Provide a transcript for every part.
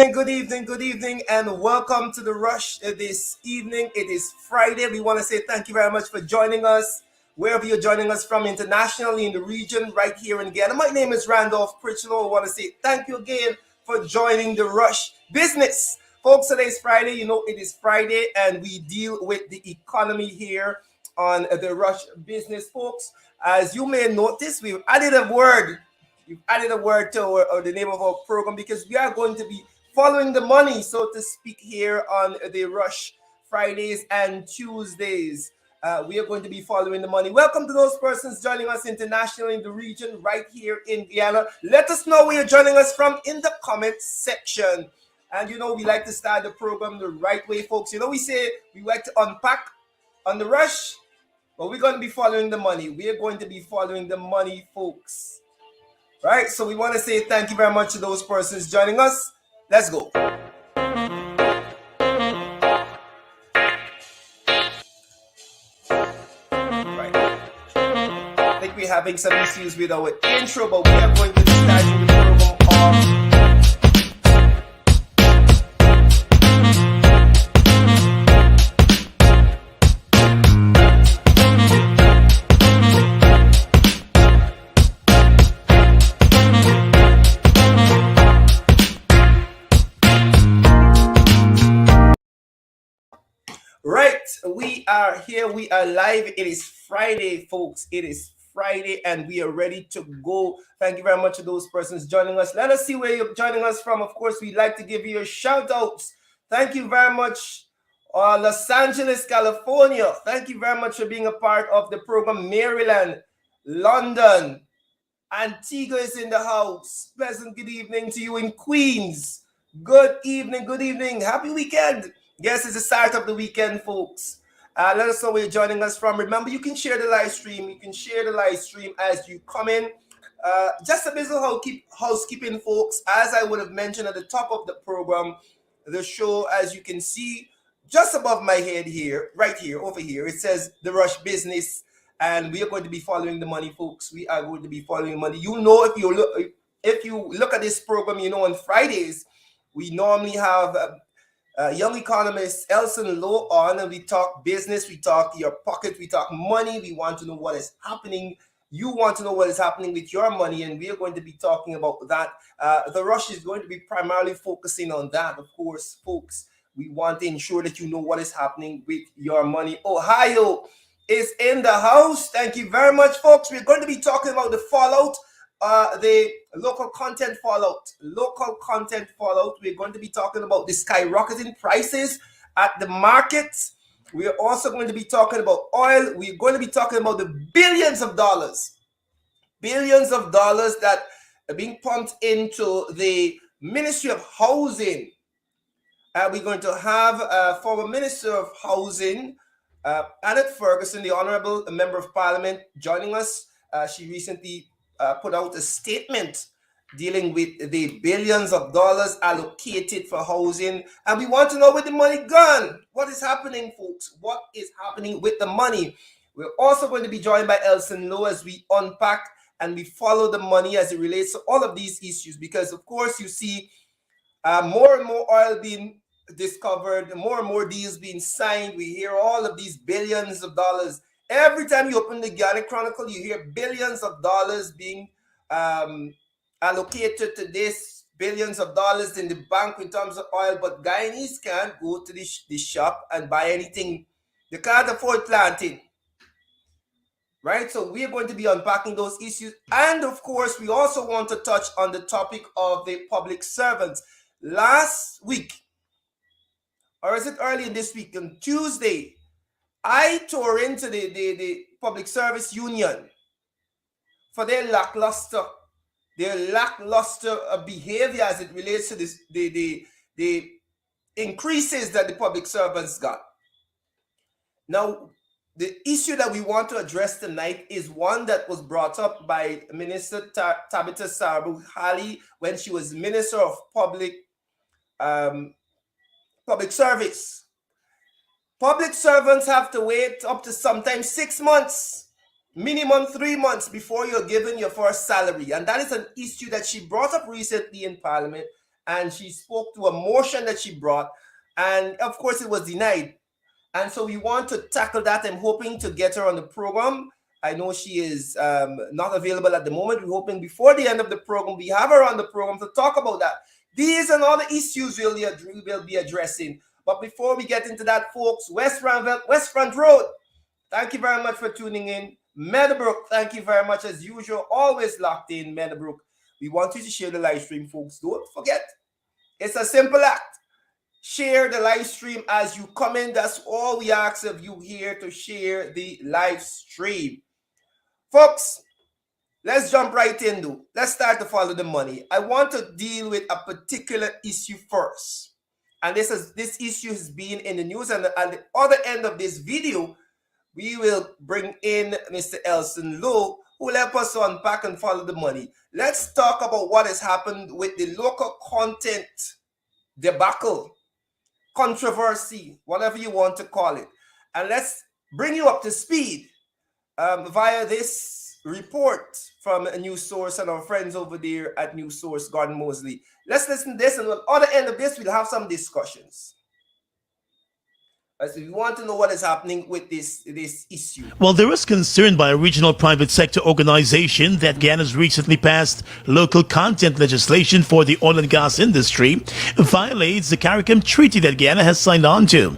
good evening, and welcome to the Rush this evening. It is Friday. We want to say thank you very much for joining us, wherever you're joining us from internationally in the region, right here in Ghana. My name is Randolph Pritchlow. I want to say thank you again for joining the Rush business. Folks, today is Friday. You know, it is Friday, and we deal with the economy here on the Rush business, folks. As you may notice, we've added a word. You've added a word to the name of our program because we are going to be following the money, so to speak, here on the Rush Fridays and Tuesdays. We are going to be following the money. Welcome to those persons joining us internationally in the region, right here in Guyana. Let us know where you're joining us from in the comments section. And you know, we like to start the program the right way, folks. You know, we say we like to unpack on the Rush, but we're going to be following the money. We are going to be following the money, folks. Right, so we want to say thank you very much to those persons joining us. Let's go. Right. I think we're having some issues with our intro, but we are going to be starting the program off. Right, we are here. We are live. It is Friday, folks. It is Friday, and we are ready to go. Thank you very much to those persons joining us. Let us see where you're joining us from. Of course, we'd like to give you a shout outs. Thank you very much, Los Angeles, California. Thank you very much for being a part of the program. Maryland, London, Antigua is in the house. Pleasant good evening to you in Queens. Good evening, good evening. Happy weekend. Yes, it's the start of the weekend, folks. Let us know where you're joining us from. Remember, you can share the live stream. You can share the live stream as you come in. Just a bit of housekeeping, folks. As I would have mentioned at the top of the program, the show, as you can see, just above my head here, right here, over here, it says The Rush Business. And we are going to be following the money, folks. We are going to be following the money. You know, if you look at this program, you know, on Fridays, we normally have young economist Elson Lowe on, and we talk business, we talk your pocket, we talk money. We want to know what is happening. You want to know what is happening with your money, and we are going to be talking about that. The Rush is going to be primarily focusing on that, of course, folks. We want to ensure that you know what is happening with your money. Ohio is in the house. Thank you very much, folks. We're going to be talking about the fallout, the local content fallout. We're going to be talking about the skyrocketing prices at the markets. We're also going to be talking about oil. We're going to be talking about the billions of dollars that are being pumped into the Ministry of Housing. We're going to have former Minister of Housing, Annette Ferguson, the Honorable Member of Parliament, joining us. She recently put out a statement dealing with the billions of dollars allocated for housing. And we want to know where the money gone. What is happening, folks? What is happening with the money? We're also going to be joined by Elson Lowe as we unpack and we follow the money as it relates to all of these issues. Because, of course, you see more and more oil being discovered, more and more deals being signed. We hear all of these billions of dollars. Every time you open the Ghana Chronicle, you hear billions of dollars being allocated to this, billions of dollars in the bank in terms of oil, but Guyanese can't go to the shop and buy anything. They can't afford planting. Right? So we are going to be unpacking those issues. And of course, we also want to touch on the topic of the public servants. Last week, or is it early in this week, on Tuesday, I tore into the Public Service Union for their lackluster behavior as it relates to this, the increases that the public servants got. Now, the issue that we want to address tonight is one that was brought up by Minister Tabitha Sarabu-Hali when she was Minister of Public Service. Public servants have to wait up to sometimes 6 months, minimum 3 months before you're given your first salary. And that is an issue that she brought up recently in Parliament. and she spoke to a motion that she brought, and of course it was denied. And so we want to tackle that. I'm hoping to get her on the program. I know she is not available at the moment. We're hoping before the end of the program, we have her on the program to talk about that. These and other issues we will be addressing. But before we get into that, folks, West Front Road, thank you very much for tuning in. Meadowbrook, thank you very much as usual. Always locked in, Meadowbrook. We want you to share the live stream, folks. Don't forget, it's a simple act. Share the live stream as you come in. That's all we ask of you here, to share the live stream. Folks, let's jump right in. Let's start to follow the money. I want to deal with a particular issue first. And this issue has been in the news. And at the other end of this video, we will bring in Mr. Elson Lowe, who will help us to unpack and follow the money. Let's talk about what has happened with the local content debacle, controversy, whatever you want to call it. And let's bring you up to speed via this report from a news source and our friends over there at News Source, Gordon Mosley. Let's listen to this, and on the other end of this, we'll have some discussions. As we want to know what is happening with this issue. Well, there is concern by a regional private sector organization that Guyana's recently passed local content legislation for the oil and gas industry violates the CARICOM treaty that Guyana has signed on to.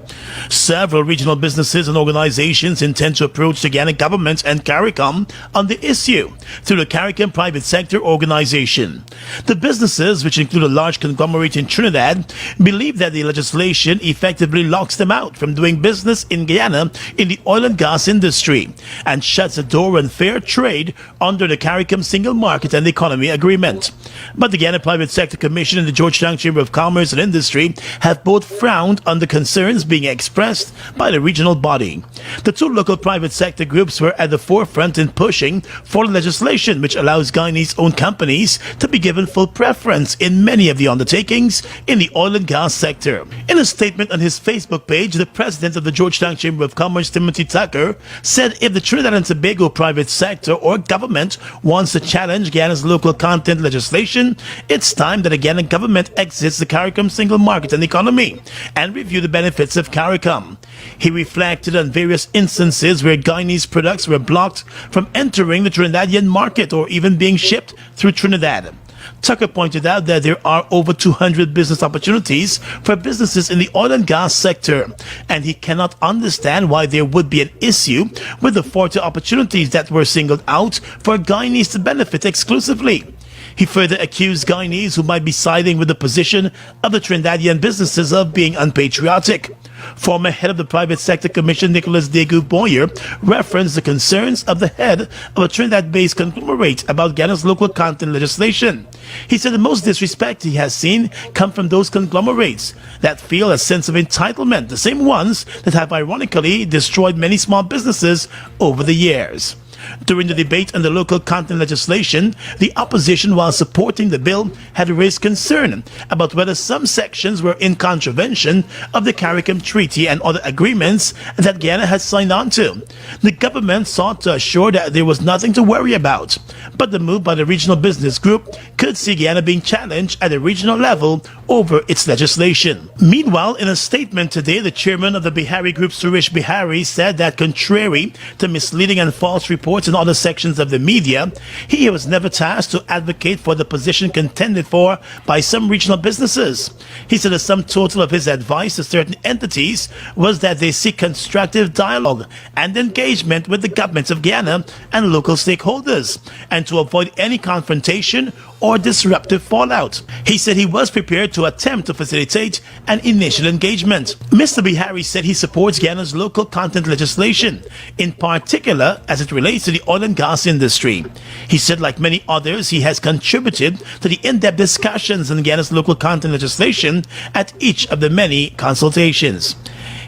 Several regional businesses and organizations intend to approach the Guyana government and CARICOM on the issue through the CARICOM private sector organization. The businesses, which include a large conglomerate in Trinidad, believe that the legislation effectively locks them out from doing business in Guyana in the oil and gas industry and shuts the door on fair trade under the CARICOM Single Market and Economy Agreement. But the Guyana Private Sector Commission and the Georgetown Chamber of Commerce and Industry have both frowned on the concerns being expressed by the regional body. The two local private sector groups were at the forefront in pushing for legislation which allows Guyanese-owned companies to be given full preference in many of the undertakings in the oil and gas sector. In a statement on his Facebook page, the president of the Georgetown Chamber of Commerce, Timothy Tucker, said if the Trinidad and Tobago private sector or government wants to challenge Guyana's local content legislation, it's time that the Guyana government exits the CARICOM Single Market and Economy and review the benefits of CARICOM. He reflected on various instances where Guyanese products were blocked from entering the Trinidadian market or even being shipped through Trinidad. Tucker pointed out that there are over 200 business opportunities for businesses in the oil and gas sector, and he cannot understand why there would be an issue with the 40 opportunities that were singled out for Guyanese to benefit exclusively. He further accused Guyanese who might be siding with the position of the Trinidadian businesses of being unpatriotic. Former head of the Private Sector Commission, Nicholas Degu Boyer, referenced the concerns of the head of a Trinidad-based conglomerate about Guyana's local content legislation. He said the most disrespect he has seen come from those conglomerates that feel a sense of entitlement, the same ones that have ironically destroyed many small businesses over the years. During the debate on the local content legislation, the opposition, while supporting the bill, had raised concern about whether some sections were in contravention of the CARICOM Treaty and other agreements that Guyana had signed on to. The government sought to assure that there was nothing to worry about, but the move by the regional business group could see Guyana being challenged at a regional level over its legislation. Meanwhile, in a statement today, the chairman of the Bihari Group, Suresh Bihari, said that contrary to misleading and false reports in other sections of the media, he was never tasked to advocate for the position contended for by some regional businesses. He said the sum total of his advice to certain entities was that they seek constructive dialogue and engagement with the governments of Guyana and local stakeholders, and to avoid any confrontation or disruptive fallout. He said he was prepared to attempt to facilitate an initial engagement. Mr. Bihari said he supports Guyana's local content legislation, in particular as it relates to the oil and gas industry. He said, like many others, he has contributed to the in-depth discussions on Guyana's local content legislation at each of the many consultations.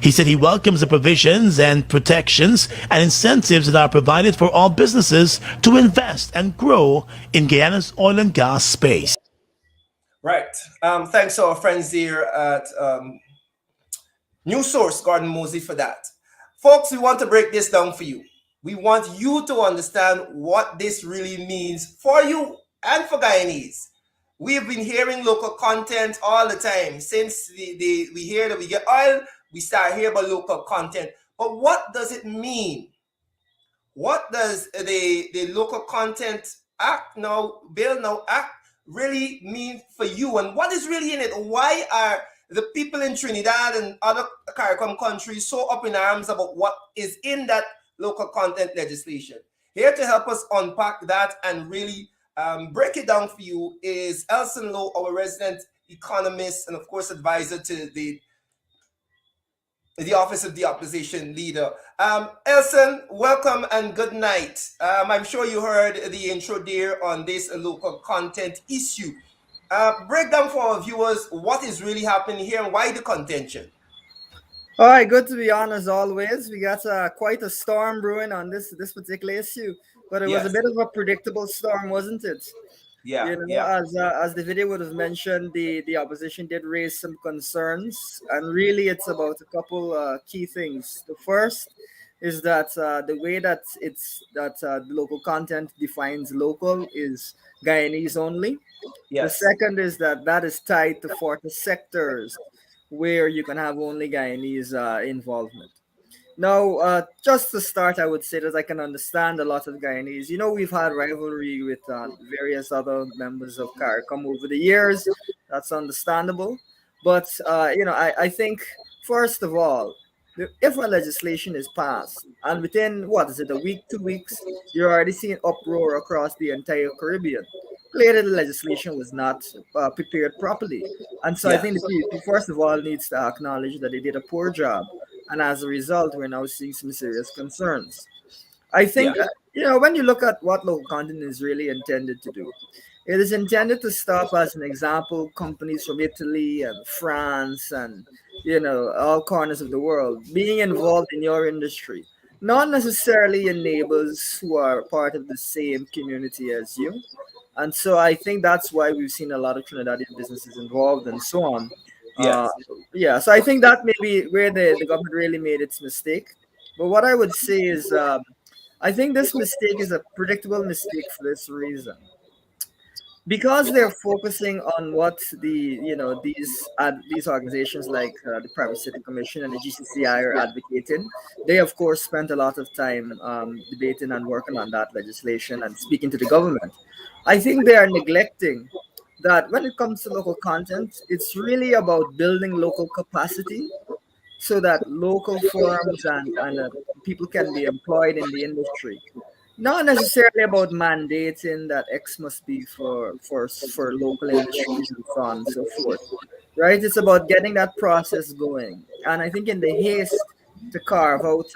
He said he welcomes the provisions and protections and incentives that are provided for all businesses to invest and grow in Guyana's oil and gas space. Right. Thanks to our friends here at News Source, Gordon Mosley, for that. Folks, we want to break this down for you. We want you to understand what this really means for you and for Guyanese. We have been hearing local content all the time since we hear that we get oil. We start hearing about local content. But what does it mean? What does the local content act now, bill now act really mean for you? And what is really in it? Why are the people in Trinidad and other CARICOM countries so up in arms about what is in that local content legislation? Here to help us unpack that and really break it down for you is Elson Lowe, our resident economist and of course advisor to the office of the opposition leader. Elson, welcome and good night. I'm sure you heard the intro there on this local content issue. Break down for our viewers what is really happening here and why the contention. All right, good to be on as always. We got quite a storm brewing on this particular issue, but it was a Yes. bit of a predictable storm, wasn't it? Yeah. You know, Yeah. as the video would have mentioned, the opposition did raise some concerns, and really it's about a couple key things. The first is that the way that the local content defines local is Guyanese only. The Yes. second is that is tied to 40 sectors where you can have only Guyanese involvement. Now, just to start, I would say that I can understand a lot of Guyanese. You know, we've had rivalry with various other members of CARICOM over the years. That's understandable. But, I think, first of all, if a legislation is passed, and within, what is it, a week, 2 weeks, you're already seeing uproar across the entire Caribbean. Clearly, the legislation was not prepared properly. And so I Yeah. think the PUP, first of all, needs to acknowledge that they did a poor job, and as a result, we're now seeing some serious concerns. I Yeah. think, when you look at what local content is really intended to do, it is intended to stop, as an example, companies from Italy and France and, all corners of the world being involved in your industry. Not necessarily your neighbors who are part of the same community as you. And so I think that's why we've seen a lot of Trinidadian businesses involved and so on. Uh, Yes. yeah, so I think that may be where the government really made its mistake. But what I would say is, I think this mistake is a predictable mistake for this reason, because they're focusing on what these organizations like the Private City Commission and the GCCI are advocating. They of course spent a lot of time debating and working on that legislation and speaking to the government. I think they are neglecting that when it comes to local content, it's really about building local capacity so that local firms and people can be employed in the industry, not necessarily about mandating that X must be for local industries and so on and so forth. Right? It's about getting that process going. And I think in the haste to carve out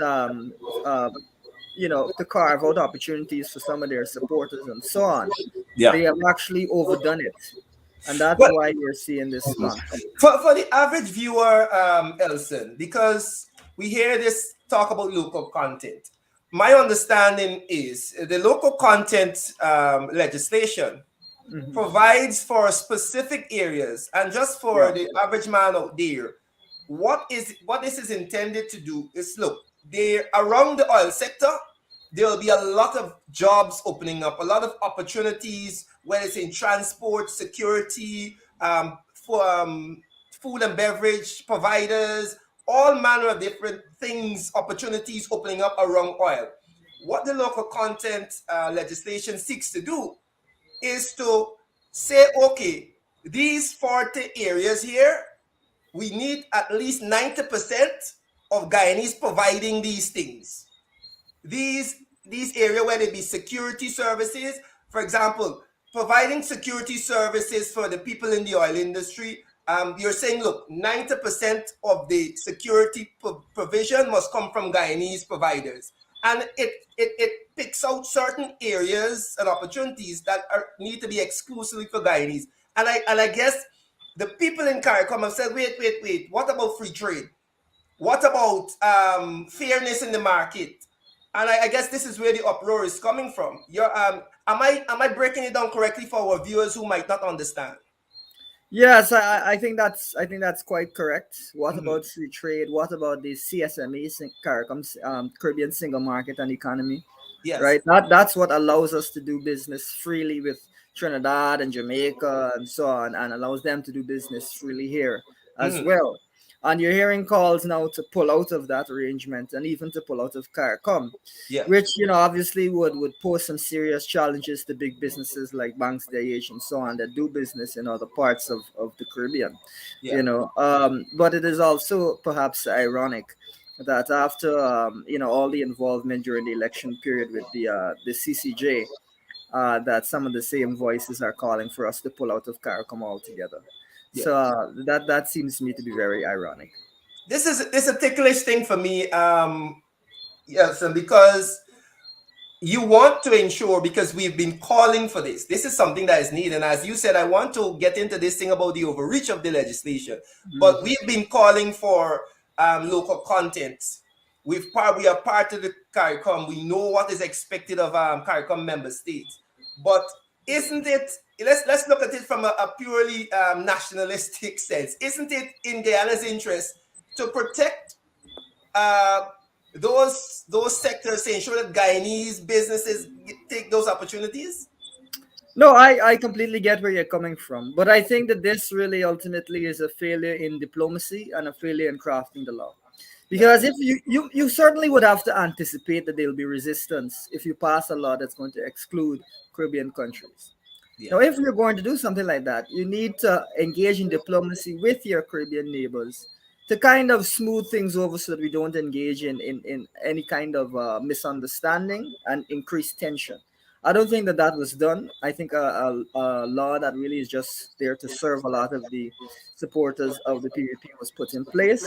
to carve out opportunities for some of their supporters and so on, Yeah. they have actually overdone it. And that's Well, why you're seeing this conflict. for the average viewer, Elson, because we hear this talk about local content. My understanding is the local content legislation Mhm. provides for specific areas, and just for Yeah. the average man out there, what this is intended to do is look, they around the oil sector, there will be a lot of jobs opening up, a lot of opportunities, whether it's in transport, security, for food and beverage providers, all manner of different things, opportunities opening up around oil. What the local content legislation seeks to do is to say, okay, these 40 areas here, we need at least 90% of Guyanese providing these things. These area where there be security services, for example, providing security services for the people in the oil industry. You're saying, look, 90% of the security provision must come from Guyanese providers. And it picks out certain areas and opportunities that need to be exclusively for Guyanese. And I guess the people in CARICOM have said, wait, what about free trade? What about fairness in the market? And I guess this is where the uproar is coming from. Am I breaking it down correctly for our viewers who might not understand? Yes, I think that's quite correct. What Mhm. about free trade? What about the CSME, Caribbean Single Market and Economy? Yes. Right? That's what allows us to do business freely with Trinidad and Jamaica and so on, and allows them to do business freely here as Mhm. well. And you're hearing calls now to pull out of that arrangement and even to pull out of CARICOM, Yeah, which obviously would pose some serious challenges to big businesses like Banks DH and so on that do business in other parts of the Caribbean. yeah, But it is also perhaps ironic that after all the involvement during the election period with the CCJ, that some of the same voices are calling for us to pull out of CARICOM altogether. yeah. So that seems to me to be very ironic. This is a ticklish thing for me. Yes, and because you want to ensure, because we've been calling for this. This is something that is needed. And as you said, I want to get into this thing about the overreach of the legislation. But Mhm. we've been calling for local content. We are part of the CARICOM. We know what is expected of CARICOM member states. But isn't it? Let's look at it from a purely nationalistic sense. Isn't it in Guyana's interest to protect uh, those sectors, to ensure that Guyanese businesses take those opportunities? No, I completely get where you're coming from, but I think that this really ultimately is a failure in diplomacy and a failure in crafting the law. Yeah, Because if you certainly would have to anticipate that there'll be resistance if you pass a law that's going to exclude Caribbean countries. yeah, Now, if you're going to do something like that, you need to engage in diplomacy with your Caribbean neighbors to kind of smooth things over so that we don't engage in any kind of misunderstanding and increase tension. I don't think that that was done. I think a law that really is just there to serve a lot of the supporters of the PVP was put in place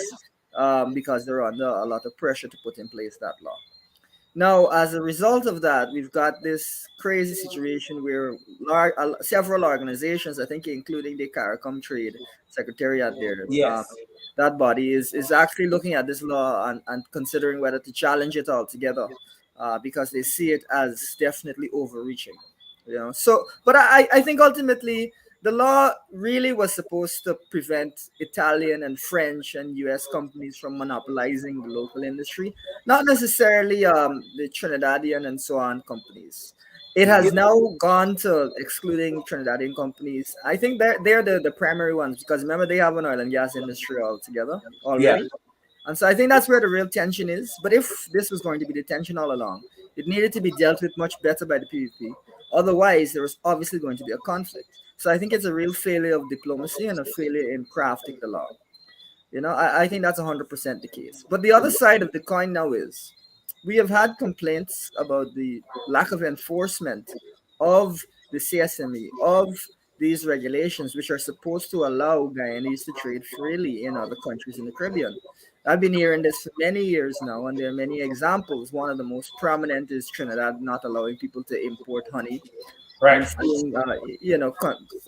because they're under a lot of pressure to put in place that law. Now, as a result of that, we've got this crazy situation where several organizations, I think including the CARICOM Trade Secretariat there, yes, that body is actually looking at this law and considering whether to challenge it altogether because they see it as definitely overreaching. So, but I think ultimately the law really was supposed to prevent Italian and French and US companies from monopolizing the local industry, not necessarily the Trinidadian and so on companies. It has you, now gone to excluding Trinidadian companies. I think they're the primary ones because remember they have an oil and gas industry altogether yeah, already. And so I think that's where the real tension is. But if this was going to be the tension all along, it needed to be dealt with much better by the PVP. Otherwise, there was obviously going to be a conflict. So I think it's a real failure of diplomacy and a failure in crafting the law. I think that's 100% the case. But the other side of the coin now is we have had complaints about the lack of enforcement of the CSME, of these regulations, which are supposed to allow Guyanese to trade freely in other countries in the Caribbean. I've been hearing this for many years now, and there are many examples. One of the most prominent is Trinidad not allowing people to import honey. I'm right. seeing,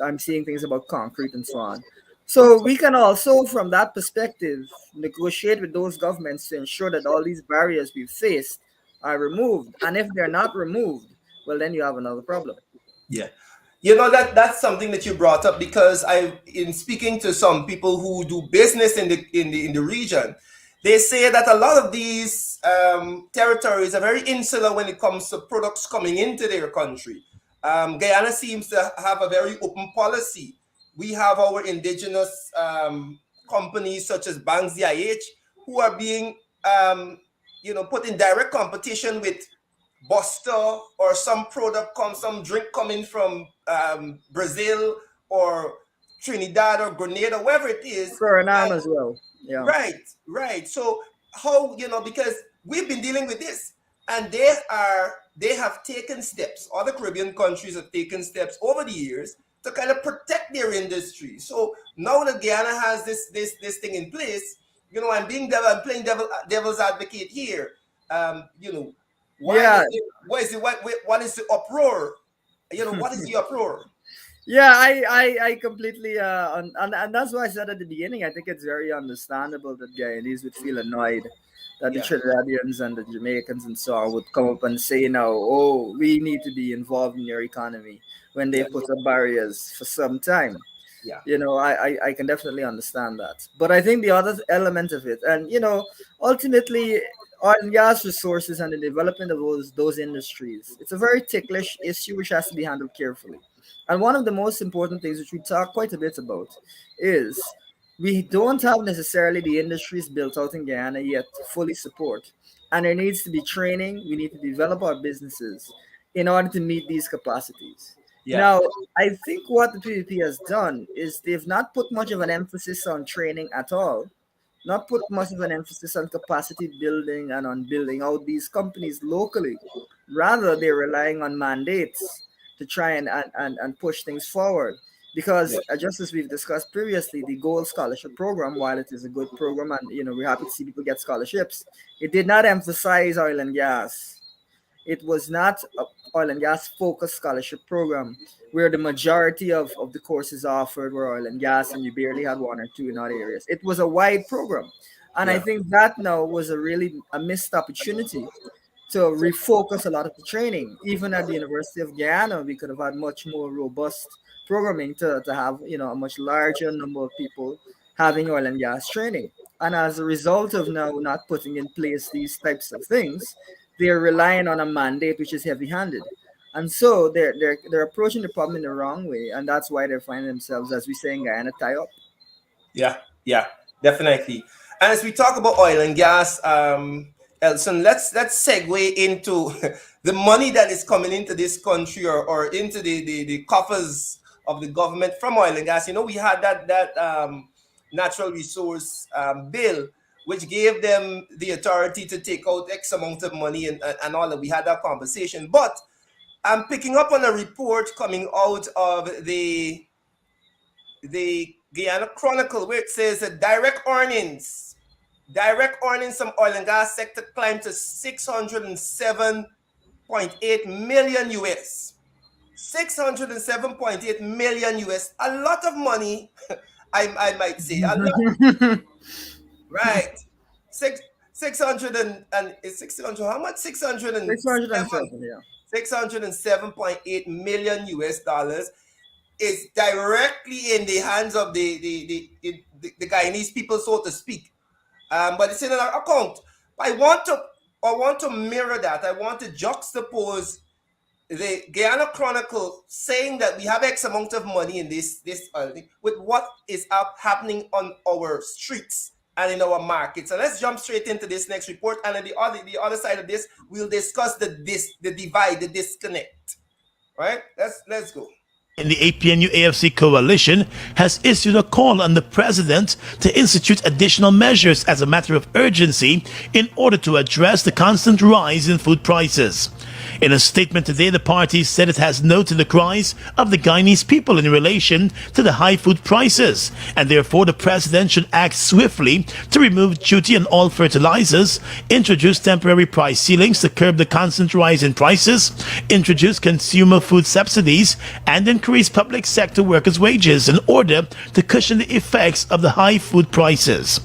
I'm seeing things about concrete and so on. So we can also, from that perspective, negotiate with those governments to ensure that all these barriers we've faced are removed. And if they're not removed, well, then you have another problem. Yeah. That's something that you brought up, because in speaking to some people who do business in the region, they say that a lot of these territories are very insular when it comes to products coming into their country. Guyana seems to have a very open policy. We have our indigenous companies such as Banks DIH who are being put in direct competition with Buster, or some drink coming from Brazil or Trinidad or Grenada, wherever it is. Suriname as well. Yeah. Right, right. So how, because we've been dealing with this, and they have taken steps. Other Caribbean countries have taken steps over the years to kind of protect their industry. So now that Guyana has this thing in place, I'm playing devil's advocate here. Why Yeah. is it? What is the uproar? What is the uproar? Yeah, I completely and that's why I said at the beginning. I think it's very understandable that Guyanese would feel annoyed that the Yeah, Trinidadians and the Jamaicans and so on would come up and say now, oh, we need to be involved in your economy when they yeah, put up barriers for some time. yeah, I can definitely understand that. But I think the other element of it, and ultimately oil and gas resources and the development of those industries, it's a very ticklish issue which has to be handled carefully And one of the most important things, which we talk quite a bit about, is we don't have necessarily the industries built out in Guyana yet to fully support. And there needs to be training. We need to develop our businesses in order to meet these capacities. Yeah. Now, I think what the PVP has done is they've not put much of an emphasis on training at all, not put much of an emphasis on capacity building and on building out these companies locally. Rather, they're relying on mandates to try and push things forward. Yeah. Because just as we've discussed previously, the Gold Scholarship Program, while it is a good program and we're happy to see people get scholarships, it did not emphasize oil and gas. It was not a oil and gas focused scholarship program where the majority of the courses offered were oil and gas, and you barely had one or two in other areas. It was a wide program. And I Yeah. think that now was a missed opportunity to refocus a lot of the training. Even at the University of Guyana, we could have had much more robust programming to have a much larger number of people having oil and gas training. And as a result of now not putting in place these types of things, they're relying on a mandate which is heavy-handed. And so they're approaching the problem in the wrong way, and that's why they're finding themselves, as we say in Guyana, tie up. Yeah, yeah, definitely. And as we talk about oil and gas, Elson, let's segue into the money that is coming into this country, or into the coffers of the government from oil and gas. We had that natural resource bill, which gave them the authority to take out X amount of money, and all that. We had that conversation. But I'm picking up on a report coming out of the Guyana Chronicle, where it says that direct earnings from oil and gas sector climbed to 607.8 million US. 607.8 million US. A lot of money, I might say. A lot, right. Six 600 and is 600, how much? 607. 607, yeah. 607.8 million US dollars is directly in the hands of the Guyanese people, so to speak. But it's in an account. I want to mirror that. I want to juxtapose the Guyana Chronicle saying that we have X amount of money in this thing with what is happening on our streets and in our markets. So let's jump straight into this next report. And on the other side of this, we'll discuss the divide, the disconnect. Right? Let's go. In the APNU AFC coalition has issued a call on the president to institute additional measures as a matter of urgency in order to address the constant rise in food prices. In a statement today, the party said it has noted the cries of the Guyanese people in relation to the high food prices, and therefore the president should act swiftly to remove duty on all fertilizers, introduce temporary price ceilings to curb the constant rise in prices, introduce consumer food subsidies, and increase public sector workers' wages in order to cushion the effects of the high food prices.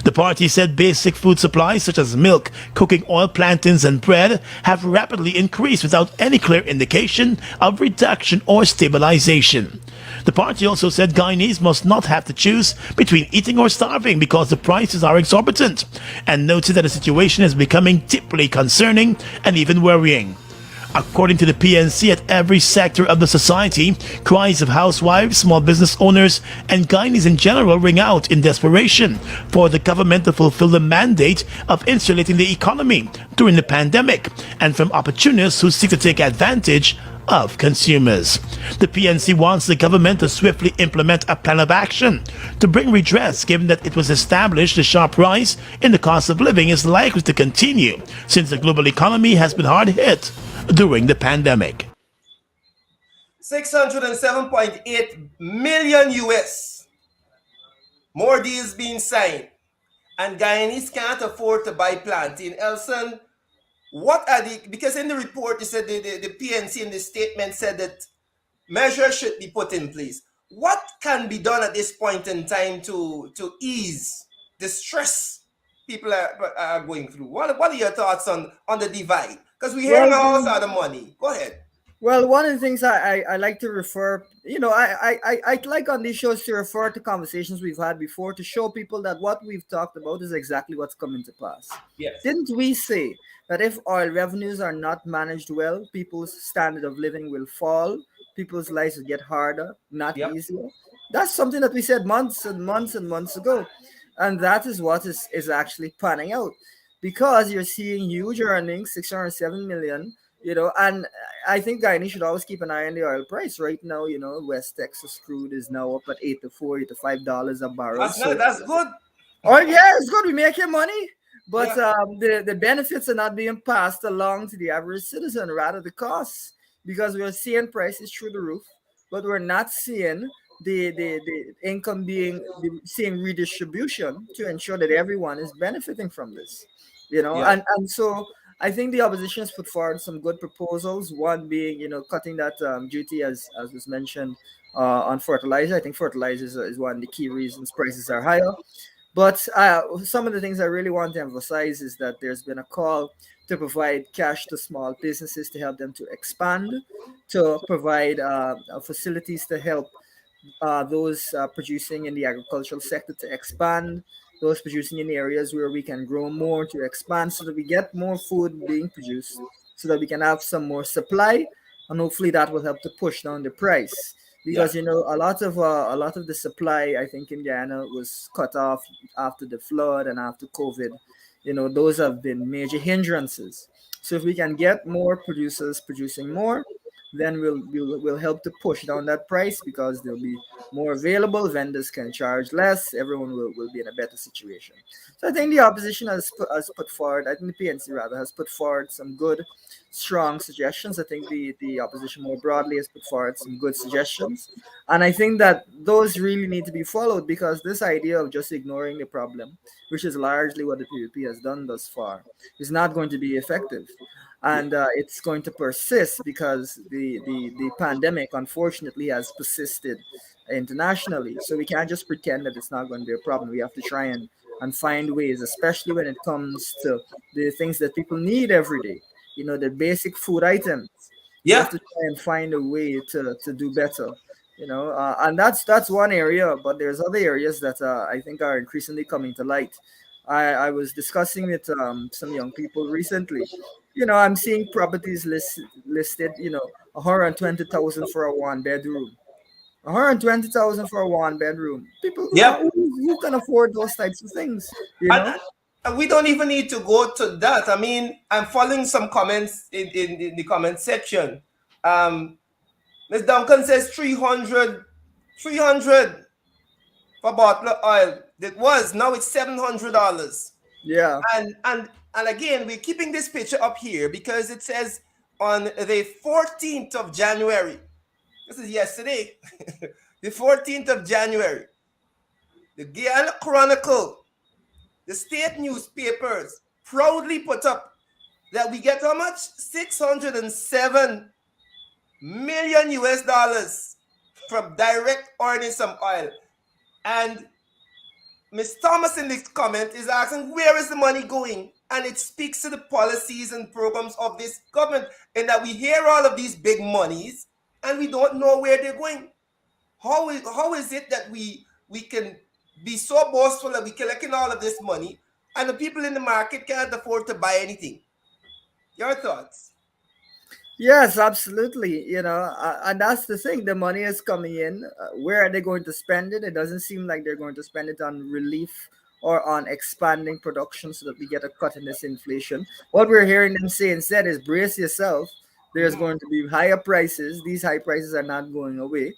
The party said basic food supplies such as milk, cooking oil, plantains, and bread have rapidly increased without any clear indication of reduction or stabilization. The party also said Guyanese must not have to choose between eating or starving because the prices are exorbitant, and noted that the situation is becoming deeply concerning and even worrying. According to the PNC, at every sector of the society, cries of housewives, small business owners, and Guyanese in general ring out in desperation for the government to fulfill the mandate of insulating the economy during the pandemic, and from opportunists who seek to take advantage of consumers. The PNC wants the government to swiftly implement a plan of action to bring redress, given that it was established the sharp rise in the cost of living is likely to continue since the global economy has been hard hit during the pandemic. 607.8 million US. More deals being signed. And Guyanese can't afford to buy plantain. Elson, what are because in the report, you said the PNC in the statement said that measures should be put in place. What can be done at this point in time to ease the stress people are going through? What are your thoughts on the divide? Because we're hearing Well, all sorts of money. Go ahead. Well, one of the things I like to refer, I like on these shows to refer to conversations we've had before to show people that what we've talked about is exactly what's coming to pass. Yes. Didn't we say that if oil revenues are not managed well, people's standard of living will fall, people's lives would get harder, not Yep. easier. That's something that we said months and months and months ago. And that is what is actually panning out, because you're seeing huge earnings, 607 million, and I think Guyanese should always keep an eye on the oil price. Right now, West Texas crude is now up at $84, $85 a barrel. That's not, So, that's good. oh yeah, it's good. We making money, but Yeah. the benefits are not being passed along to the average citizen, rather the costs, because we're seeing prices through the roof, but we're not seeing the income seeing redistribution to ensure that everyone is benefiting from this, Yeah. and so I think the opposition has put forward some good proposals. One being, cutting that duty, as was mentioned, on fertilizer. I think fertilizer is one of the key reasons prices are higher. But some of the things I really want to emphasize is that there's been a call to provide cash to small businesses to help them to expand, to provide facilities to help those producing in the agricultural sector to expand, those producing in areas where we can grow more to expand, so that we get more food being produced, so that we can have some more supply, and hopefully that will help to push down the price. Yeah. Because a lot of the supply, I think, in Guyana was cut off after the flood and after COVID. Those have been major hindrances. So if we can get more producers producing more, then we'll help to push down that price, because there'll be more available, vendors can charge less, everyone will be in a better situation. So I think the opposition has put forward, I think the PNC rather has put forward some good, strong suggestions. I think the opposition more broadly has put forward some good suggestions, and I think that those really need to be followed, because this idea of just ignoring the problem, which is largely what the PVP has done thus far, is not going to be effective. Yeah. And it's going to persist, because the pandemic unfortunately has persisted internationally. So we can't just pretend that it's not going to be a problem. We have to try and find ways, especially when it comes to the things that people need every day, the basic food items. We have Yeah. to try and find a way to do better, and that's one area. But there's other areas that I think are increasingly coming to light. I was discussing with some young people recently. I'm seeing properties listed, 120,000 for a one bedroom. 120,000 for a one bedroom. People Yep. who can afford those types of things, And we don't even need to go to that. I mean, I'm following some comments in the comment section. Ms. Duncan says 300 for bottle of oil. It was, now it's $700. Yeah. And again, we're keeping this picture up here because it says on the 14th of January. This is yesterday. The 14th of January. The Guyana Chronicle, the state newspapers, proudly put up that we get how much? 607 million US dollars from direct earning some oil. And Ms. Thomas in this comment is asking, where is the money going? And it speaks to the policies and programs of this government, in that we hear all of these big monies and we don't know where they're going. How is it that we can be so boastful that we're collecting all of this money and the people in the market can't afford to buy anything? Your thoughts? Yes, absolutely. And that's the thing. The money is coming in. Where are they going to spend it? It doesn't seem like they're going to spend it on relief or on expanding production, so that we get a cut in this inflation. What we're hearing them say instead is, brace yourself. There's going to be higher prices. These high prices are not going away.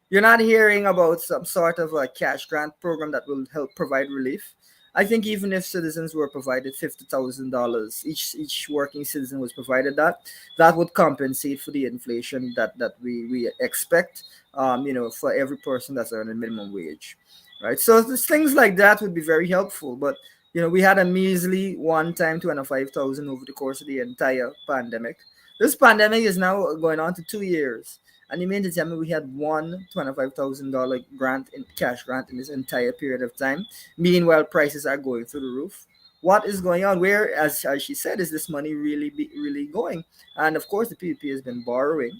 You're not hearing about some sort of a cash grant program that will help provide relief. I think even if citizens were provided $50,000, each working citizen was provided that would compensate for the inflation that we expect. For every person that's earning minimum wage, right? So there's things like that would be very helpful. But we had a measly one-time 25,000 over the course of the entire pandemic. This pandemic is now going on to 2 years. And you mean to tell me we had one $25,000 grant in cash grant in this entire period of time? Meanwhile, prices are going through the roof. What is going on? Where, as she said, is this money really going? And of course, the PPP has been borrowing.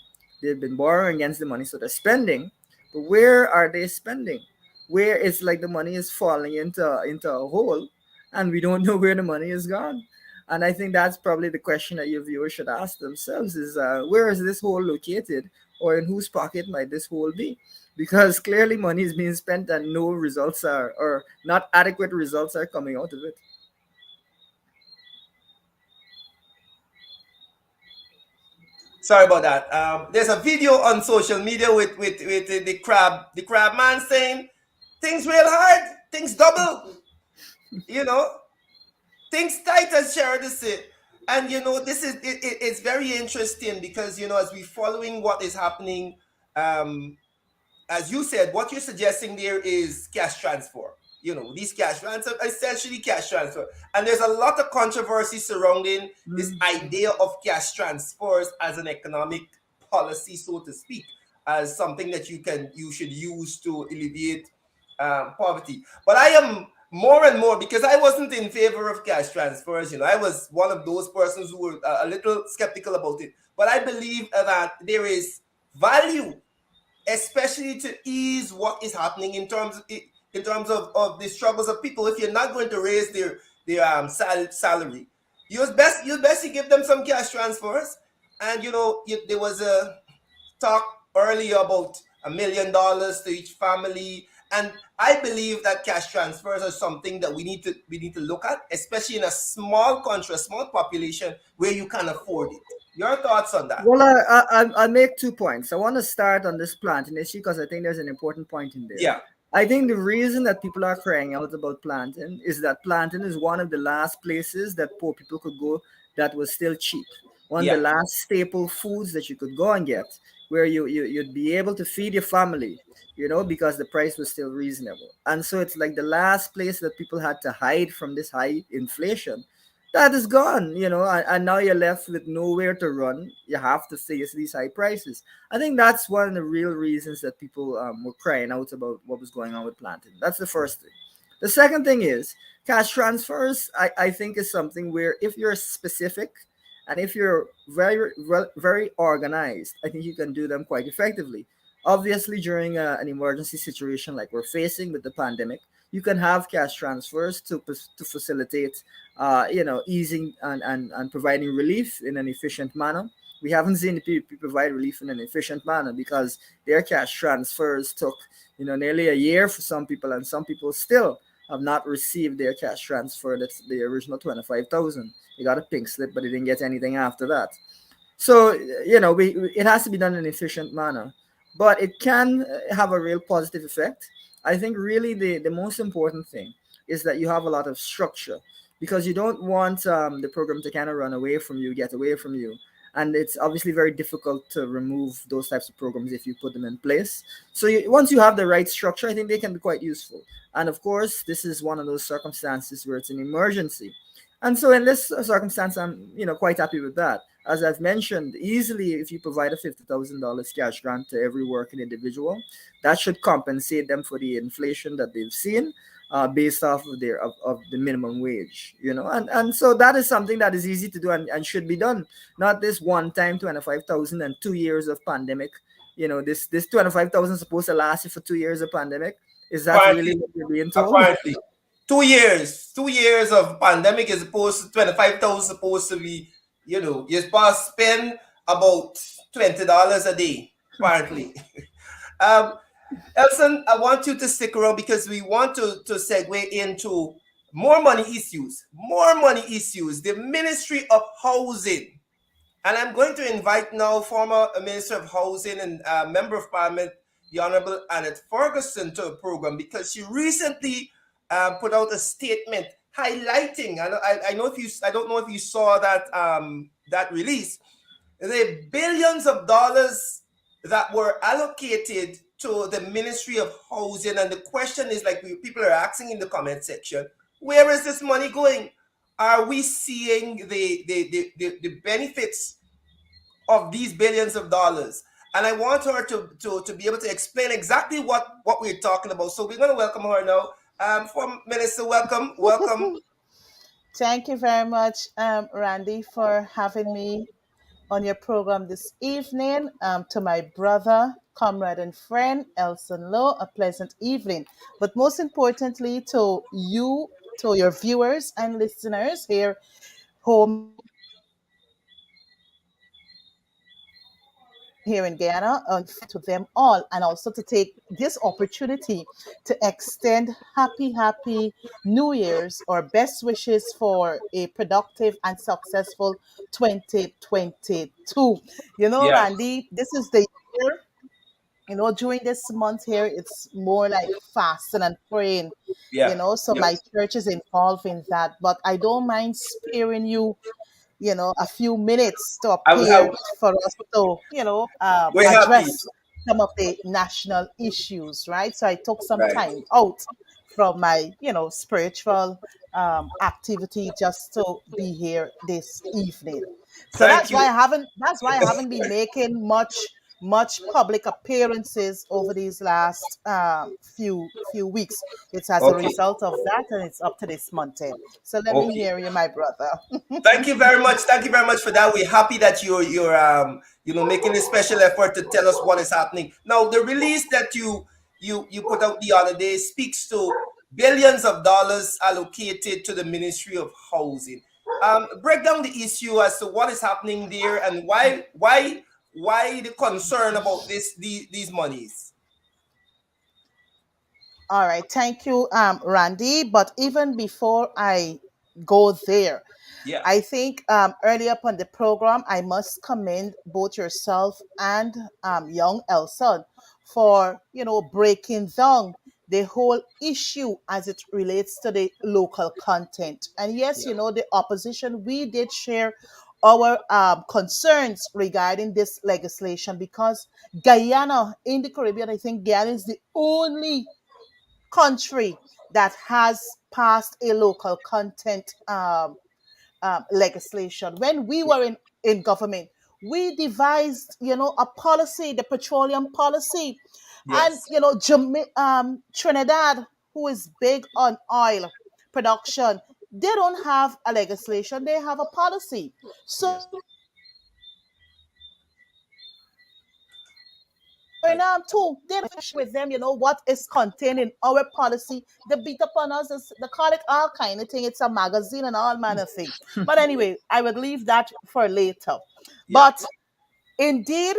They've been borrowing against the money, so they're spending. But where are they spending? Where it's like the money is falling into a hole, and we don't know where the money is gone. And I think that's probably the question that your viewers should ask themselves: is where is this hole located? or in whose pocket might this hole be? Because clearly money is being spent and no results are, or not adequate results are coming out of it. Sorry about that. There's a video on social media with the crab man saying things real hard, things double, you know, things tight as Sheridan said. And this is it's very interesting because as we following what is happening, um, as you said, what you're suggesting there is cash transfer. These cash transfer essentially cash transfer, and there's a lot of controversy surrounding this Mm. idea of cash transfers as an economic policy, so to speak, as something that you should use to alleviate poverty. But I am more and more, because I wasn't in favor of cash transfers. I was one of those persons who were a little skeptical about it. But I believe that there is value, especially to ease what is happening in terms of the struggles of people. If you're not going to raise their salary, you best you give them some cash transfers. And there was a talk earlier about $1 million to each family, and I believe that cash transfers are something that we need to look at, especially in a small country, a small population where you can afford it. Your thoughts on that? Well, I'll make 2 points. I want to start on this planting issue because I think there's an important point in there. Yeah, I think the reason that people are crying out about planting is that planting is one of the last places that poor people could go that was still cheap. One of the yeah. last staple foods that you could go and get, where you'd be able to feed your family, because the price was still reasonable. And so it's like the last place that people had to hide from this high inflation that is gone, and now you're left with nowhere to run. You have to face these high prices. I think that's one of the real reasons that people were crying out about what was going on with planting. That's the first thing. The second thing is cash transfers. I think is something where if you're specific and if you're very organized, I think you can do them quite effectively. Obviously, during an emergency situation like we're facing with the pandemic, you can have cash transfers to facilitate easing and providing relief in an efficient manner. We haven't seen the people provide relief in an efficient manner because their cash transfers took, nearly a year for some people, and some people still have not received their cash transfer. That's the original 25,000. They got a pink slip, but they didn't get anything after that. So it has to be done in an efficient manner, but it can have a real positive effect. I think really the most important thing is that you have a lot of structure because you don't want the program to kind of run away from you, get away from you. And it's obviously very difficult to remove those types of programs if you put them in place. So once you have the right structure, I think they can be quite useful. And of course, this is one of those circumstances where it's an emergency. And so in this circumstance, I'm quite happy with that. As I've mentioned, easily if you provide a $50,000 cash grant to every working individual, that should compensate them for the inflation that they've seen based off of of the minimum wage, and so that is something that is easy to do and should be done. Not this one time 25,000 and 2 years of pandemic. This 25,000 is supposed to last you for 2 years of pandemic. Is that really Apparently, what you're being told? apparently, 2 years of pandemic is supposed to 25,000 supposed to be, you're supposed to spend about $20 a day. Apparently, um, Elson, I want you to stick around because we want to segue into more money issues. More money issues. The Ministry of Housing. And I'm going to invite now former Minister of Housing and Member of Parliament, the Honorable Annette Ferguson, to the program because she recently put out a statement highlighting. I don't know if you saw that release. The billions of dollars that were allocated to the Ministry of Housing, and the question is like people are asking in the comment section, where is this money going? Are we seeing the benefits of these billions of dollars? And I want her to be able to explain exactly what we're talking about. So we're going to welcome her now. Former Minister, welcome, welcome. Thank you very much, Randy, for having me on your program this evening. To my brother, comrade, and friend, Elson Lowe, a pleasant evening. But most importantly, to you, to your viewers and listeners here home in the United States, Canada, and Mexico. here in Guyana, and to them all, and also to take this opportunity to extend happy New Year's or best wishes for a productive and successful 2022. Yeah. Randy, this is the year, during this month here, it's more like fasting and praying, Yeah. so my church is involved in that. But I don't mind sparing you, a few minutes to I, appear for us to, we're happy. address some of the national issues, right? So I took some Right. time out from my, spiritual activity just to be here this evening. So Thank that's why you. I haven't been making much public appearances over these last few weeks. It's as a Okay. result of that, and it's up to this month end. So let me Okay. hear you, my brother. Thank you very much. Thank you very much for that. We're happy that you're making a special effort to tell us what is happening. Now, the release that you put out the other day speaks to billions of dollars allocated to the Ministry of Housing. Break down the issue as to what is happening there and why the concern about these monies. All right, thank you, Randy. But even before I go there, Yeah. I think early up on the program, I must commend both yourself and young Elson for breaking down the whole issue as it relates to the local content. And yes, Yeah. the opposition, we did share our concerns regarding this legislation because Guyana in the Caribbean, I think Guyana is the only country that has passed a local content legislation. When we were in government, we devised, a policy, the petroleum policy. And, Yes. Trinidad, who is big on oil production, they don't have a legislation, they have a policy. So Yes. Too, they with them, what is contained in our policy. They beat upon us, they call it all kind of thing. It's a magazine and all manner of thing. But anyway, I would leave that for later. Yeah. But indeed,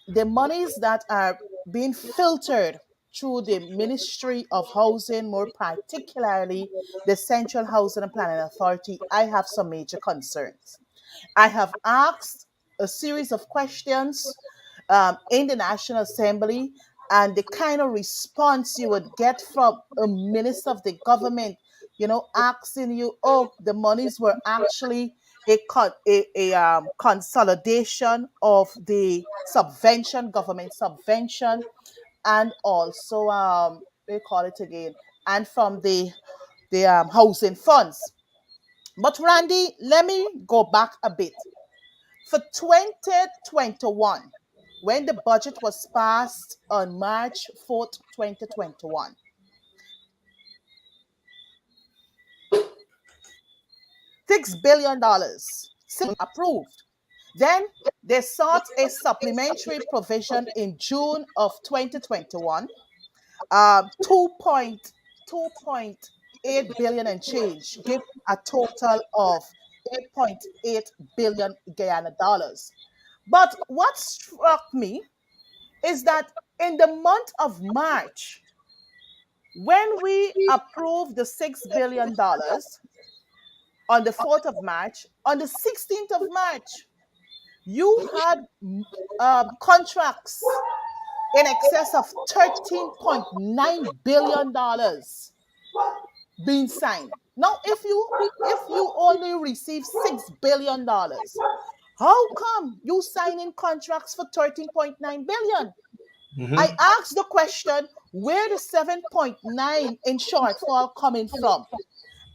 the monies that are being filtered through the Ministry of Housing, more particularly the Central Housing and Planning Authority, I have some major concerns. I have asked a series of questions in the National Assembly, and the kind of response you would get from a minister of the government, asking you, oh, the monies were actually a consolidation of the subvention, government subvention, and also they call it again, and from the housing funds. But Randy, let me go back a bit. For 2021, when the budget was passed on March 4th, 2021, $6 billion approved. Then they sought a supplementary provision in June of 2021, 2.8 billion and change, give a total of 8.8 billion Guyana dollars. But what struck me is that in the month of March, when we approved the $6 billion on the 4th of March, on the 16th of March, you had contracts in excess of $13.9 billion being signed. Now, if you only receive $6 billion, how come you signing contracts for 13.9 billion? I Hmm. asked the question, where the 7.9 in shortfall coming from?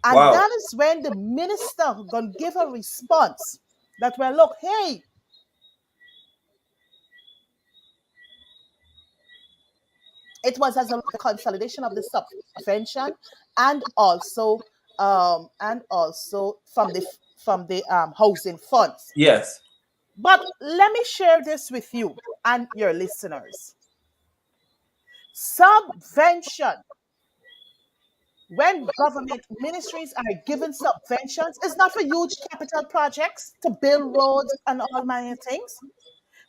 And Wow. that is when the minister gonna give a response that, well, look, hey, it was as a consolidation of the subvention, and also from the housing funds. Yes. But let me share this with you and your listeners. Subvention, when government ministries are given subventions, it's not for huge capital projects to build roads and all manner of things.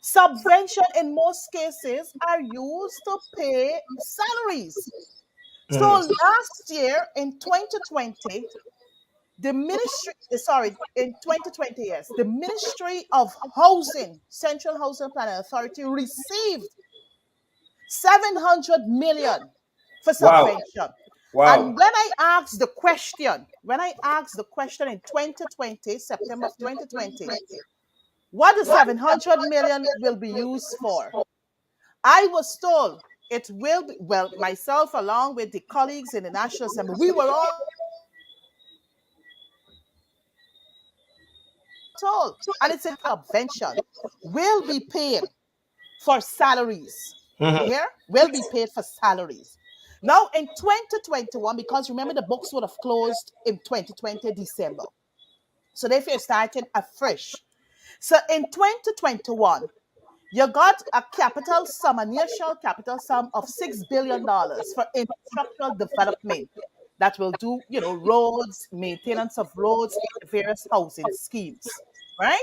Subvention in most cases are used to pay salaries. So Mhm. last year in 2020, the ministry, sorry, in 2020, yes, the Ministry of Housing, Central Housing Planning Authority received 700 million for Wow. subvention. Wow. And when I asked the question in 2020, September of 2020, what the 700 million will be used for, I was told it will be, well, myself along with the colleagues in the National Assembly, we were all told, and it's in subvention, will be paid for salaries. You Mhm. hear? Will be paid for salaries. Now in 2021, because remember the books would have closed in 2020 December. So therefore starting afresh. So in 2021, you got a capital sum, an initial capital sum of $6 billion for infrastructural development that will do, roads, maintenance of roads, various housing schemes, right?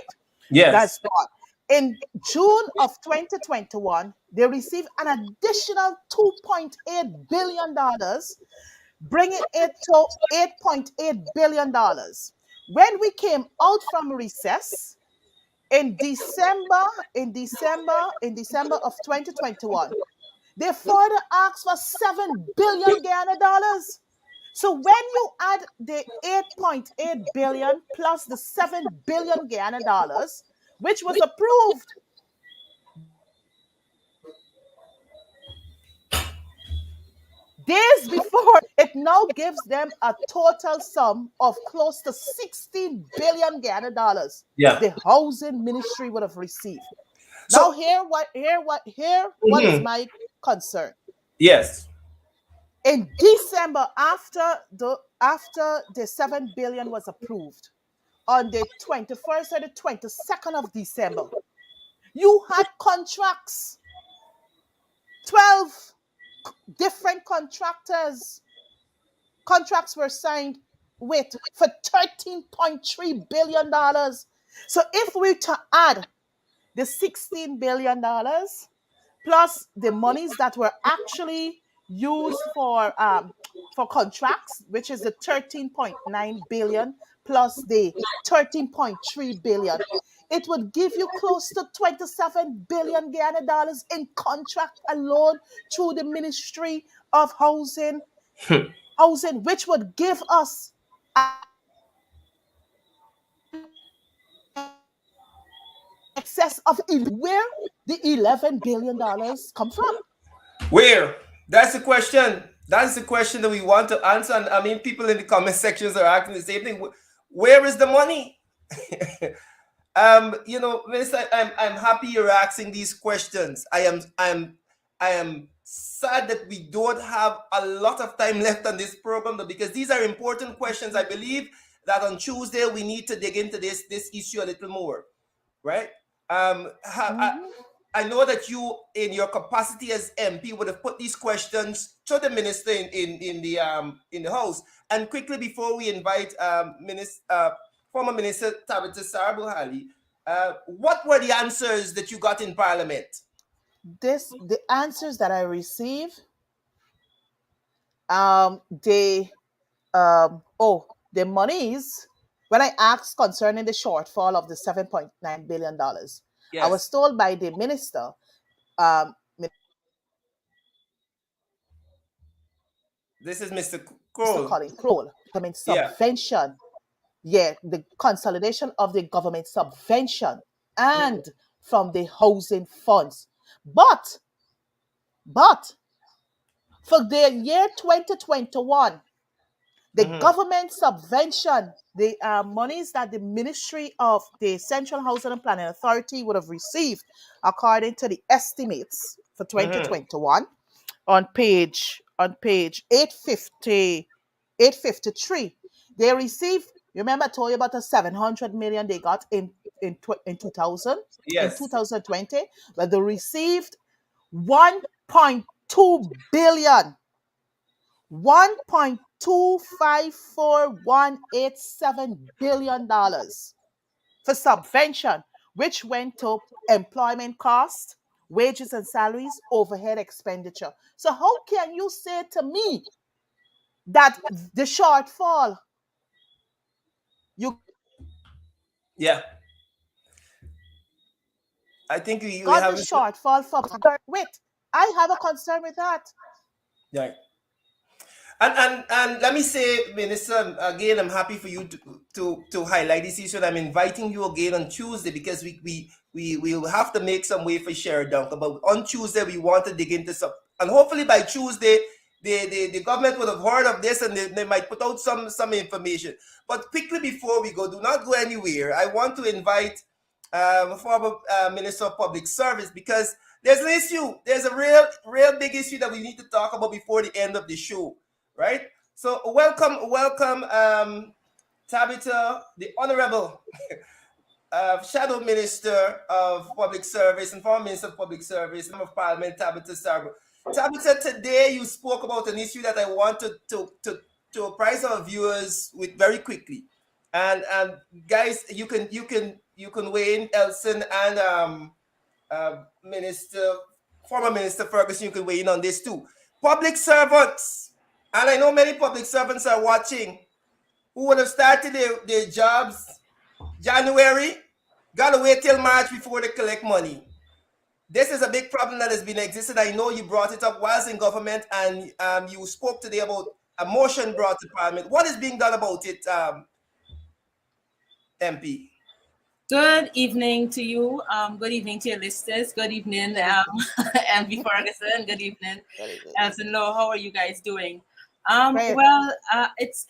Yes. That's one. In June of 2021, they received an additional $2.8 billion, bringing it to $8.8 billion. When we came out from recess, in December, of 2021, they further asked for 7 billion Ghana dollars. So when you add the 8.8 billion plus the 7 billion Ghana dollars, which was approved days before, it now gives them a total sum of close to 16 billion Ghana dollars Yeah. the housing ministry would have received. Now So, here what is mhm. my concern. Yes. In December, after the 7 billion was approved, on the 21st or the 22nd of December, you had contracts, 12 different contracts were signed with for $13.3 billion. So if we to add the $16 billion plus the monies that were actually used for contracts, which is the 13.9 billion plus the 13.3 billion, it would give you close to 27 billion Ghana dollars in contract alone through the Ministry of Housing, which would give us excess of where the $11 billion come from. Where? That's the question. That's the question that we want to answer. And I mean, people in the comment sections are asking the same thing. Where is the money? Minister, I'm happy you're asking these questions. I am sad that we don't have a lot of time left on this program, though, because these are important questions. I believe that on Tuesday we need to dig into this issue a little more, right? Mhm. I know that you, in your capacity as MP, would have put these questions to the minister in the house. And quickly before we invite former Minister Tabitha Sarabuhali, what were the answers that you got in Parliament? The answers that I receive, they the monies, when I asked concerning the shortfall of the $7.9 billion, I was Yes, told by the minister, um this is Mr. Mr. Cole. Colin Crowell, government Yeah. subvention, yeah, the consolidation of the government subvention and from the housing funds. But for the year 2021, the Mm-hmm. government subvention, the monies that the Ministry of the Central Housing and Planning Authority would have received, according to the estimates for Mm-hmm. 2021, on page 853, they received. Remember, I told you about the 700 million they got in 2000 in Yes. 2020, but they received 1.2 billion, 1.254187 billion dollars for subvention, which went to employment costs, wages and salaries, overhead expenditure. So how can you say to me that the shortfall you Yeah, I think we got the have shortfall for with? I have a concern with that. yeah. And let me say, Minister, again, I'm happy for you to highlight this issue. And I'm inviting you again on Tuesday because we will have to make some way for Share Dunk. But on Tuesday, we want to dig into some, and hopefully by Tuesday, the government would have heard of this and they might put out some information. But quickly before we go, do not go anywhere. I want to invite former Minister of Public Service because there's an issue. There's a real big issue that we need to talk about before the end of the show, right? So welcome, Tabitha, the Honorable Shadow Minister of Public Service and former Minister of Public Service, Member of Parliament, Tabitha Sarbo. Tabitha, today you spoke about an issue that I wanted to apprise our viewers with very quickly. And guys, you can weigh in, Elson and Minister, former Minister Ferguson, you can weigh in on this too. Public servants, and I know many public servants are watching, who would have started their jobs January, gotta wait till March before they collect money. This is a big problem that has been existing. I know you brought it up whilst in government, and you spoke today about a motion brought to Parliament. What is being done about it, MP? Good evening to you. Good evening to your listeners. Good evening, MB Ferguson. Good evening, Elson Lowe. How are you guys doing? Great. Well, it's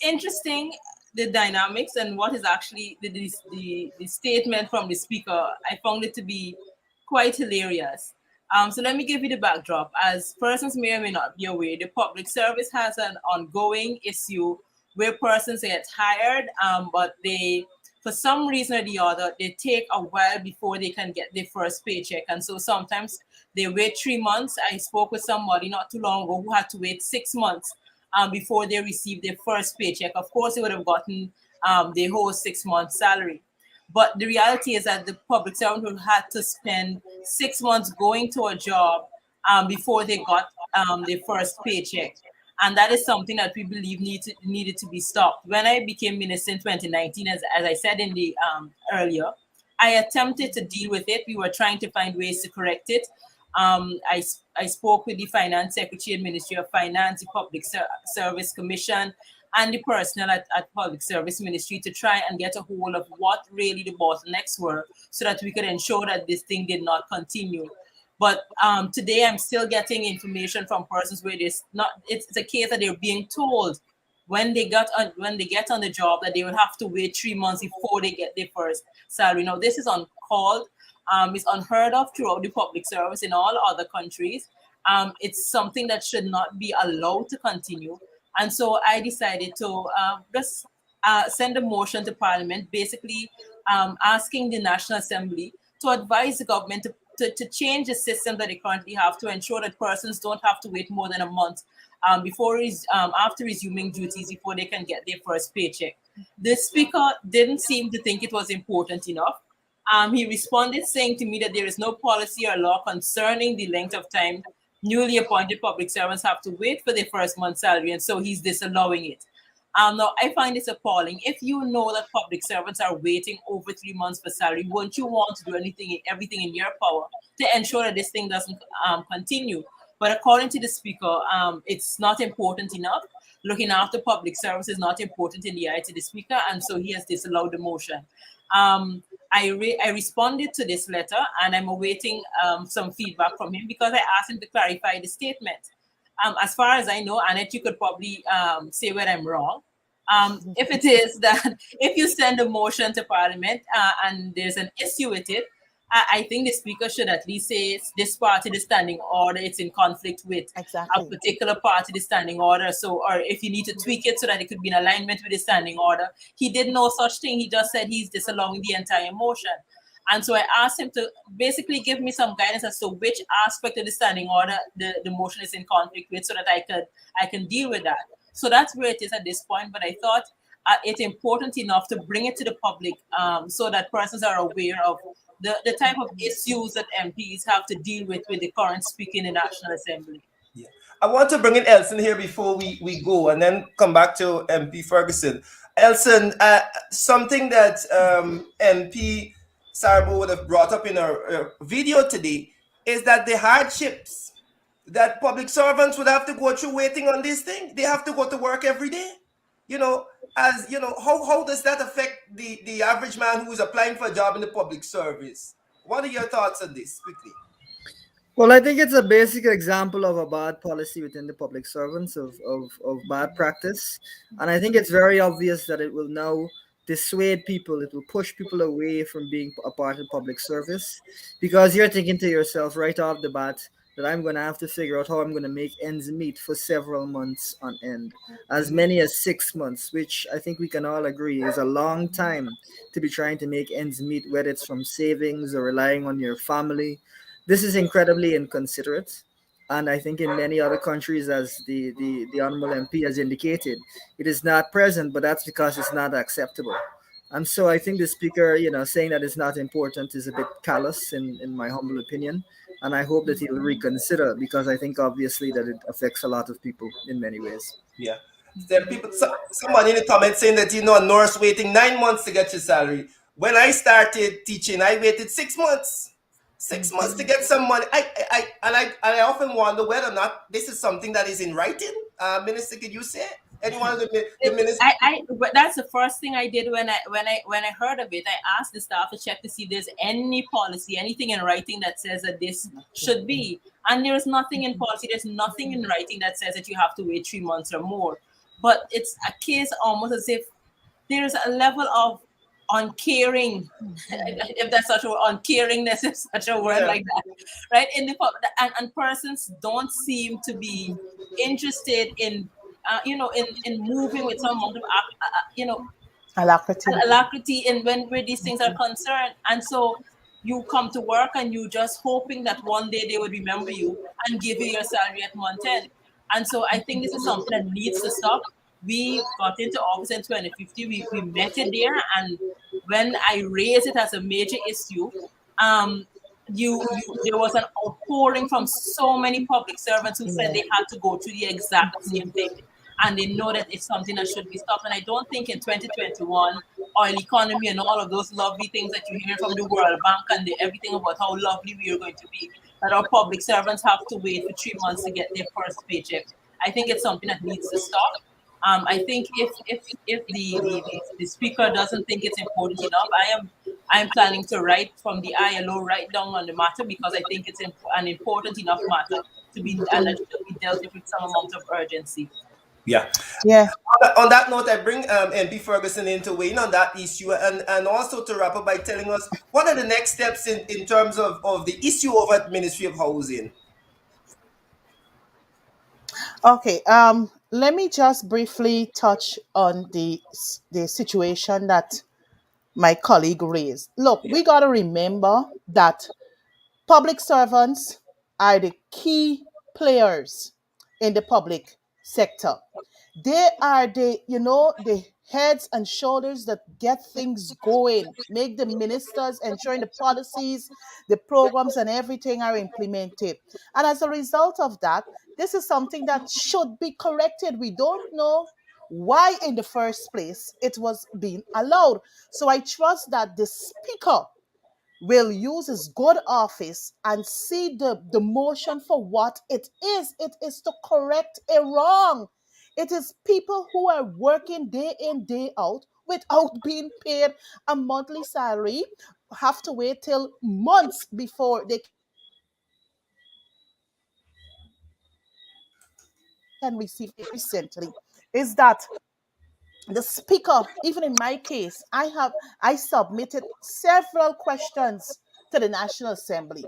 interesting, the dynamics and what is actually the statement from the speaker. I found it to be quite hilarious. So let me give you the backdrop. As persons may or may not be aware, the public service has an ongoing issue where persons get hired, but they, for some reason or the other, they take a while before they can get their first paycheck. And so sometimes they wait 3 months. I spoke with somebody not too long ago who had to wait 6 months before they received their first paycheck. Of course, they would have gotten their whole 6 months salary. But the reality is that the public servant would had to spend 6 months going to a job before they got their first paycheck. And that is something that we believe needed to be stopped. When I became minister in 2019, as I said in the earlier, I attempted to deal with it. We were trying to find ways to correct it. I spoke with the Finance Secretary and Ministry of Finance, the Public Service Commission, and the personnel at Public Service Ministry to try and get a hold of what really the bottlenecks were so that we could ensure that this thing did not continue. But today I'm still getting information from persons where it's a case that they're being told when they get on the job that they will have to wait 3 months before they get their first salary. Now this is uncalled. It's unheard of throughout the public service in all other countries. It's something that should not be allowed to continue. And so I decided to just send a motion to Parliament, basically asking the National Assembly to advise the government to change the system that they currently have to ensure that persons don't have to wait more than a month after resuming duties before they can get their first paycheck. The speaker didn't seem to think it was important enough. He responded saying to me that there is no policy or law concerning the length of time newly appointed public servants have to wait for their first month's salary, and so he's disallowing it. Now, I find this appalling. If you know that public servants are waiting over 3 months for salary, won't you want to do everything in your power to ensure that this thing doesn't continue? But according to the speaker, it's not important enough. Looking after public service is not important in the eye to the speaker, and so he has disallowed the motion. I responded to this letter, and I'm awaiting some feedback from him because I asked him to clarify the statement. As far as I know, Annette, you could probably say where I'm wrong. If it is that if you send a motion to Parliament and there's an issue with it, I think the speaker should at least say this party, the standing order, it's in conflict with a particular party, the standing order. So, or if you need to tweak it so that it could be in alignment with the standing order. He did no such thing. He just said he's disallowing the entire motion. And so I asked him to basically give me some guidance as to which aspect of the standing order the motion is in conflict with so that I can deal with that. So that's where it is at this point. But I thought it's important enough to bring it to the public, so that persons are aware of the type of issues that MPs have to deal with the current speaker in the National Assembly. Yeah. I want to bring in Elson here before we go and then come back to MP Ferguson. Elson, something that MP Sarbo would have brought up in our video today is that the hardships that public servants would have to go through waiting on this thing, they have to go to work every day. You know, as you know, how does that affect the average man who is applying for a job in the public service? What are your thoughts on this quickly? Well, I think it's a basic example of a bad policy within the public servants of bad practice. And I think it's very obvious that it will now dissuade people, it will push people away from being a part of public service because you're thinking to yourself right off the bat that I'm going to have to figure out how I'm going to make ends meet for several months on end, as many as 6 months, which I think we can all agree is a long time to be trying to make ends meet, whether it's from savings or relying on your family. This is incredibly inconsiderate. And I think in many other countries, as the Honorable MP has indicated, it is not present, but that's because it's not acceptable. And so I think the speaker, saying that it's not important is a bit callous in my humble opinion. And I hope that he'll reconsider because I think obviously that it affects a lot of people in many ways. Yeah. There are people, somebody in the comments saying that a nurse waiting 9 months to get your salary. When I started teaching, I waited 6 months. 6 months to get some money. I often wonder whether or not this is something that is in writing. Minister, could you say? Anyone of the minister? But that's the first thing I did when I heard of it. I asked the staff to check to see if there's any policy, anything in writing that says that this should be. And there's nothing in policy. There's nothing in writing that says that you have to wait 3 months or more. But it's a case almost as if there's a level of uncaring, if that's such a word, uncaringness, if such a word like that, right? And persons don't seem to be interested in in moving with some amount of Alacrity. alacrity in where these things are concerned. And so you come to work and you just hoping that one day they would remember you and give you your salary at month end. And so I think this is something that needs to stop. We got into office in 2050. We met it there, and when I raised it as a major issue, there was an outpouring from so many public servants who said they had to go through the exact same thing, and they know that it's something that should be stopped. And I don't think in 2021, oil economy and all of those lovely things that you hear from the World Bank and everything about how lovely we are going to be, that our public servants have to wait for 3 months to get their first paycheck. I think it's something that needs to stop. I think if the speaker doesn't think it's important enough, I'm planning to write from the ILO right down on the matter because I think it's an important enough matter to be and that should be dealt with some amount of urgency. Yeah. Yeah. On that note, I bring MP Ferguson in to weigh in on that issue and also to wrap up by telling us what are the next steps in terms of the issue over at Ministry of Housing. Okay. Let me just briefly touch on the situation that my colleague raised. Look, we got to remember that public servants are the key players in the public sector. They are the heads and shoulders that get things going, make the ministers ensuring the policies, the programs, and everything are implemented. And as a result of that, this is something that should be corrected. We don't know why, in the first place, it was being allowed. So I trust that the speaker will use his good office and see the motion for what it is. It is to correct a wrong. It is people who are working day in, day out without being paid a monthly salary, have to wait till months before they can receive it. Recently is that the speaker, even in my case, I submitted several questions to the National Assembly.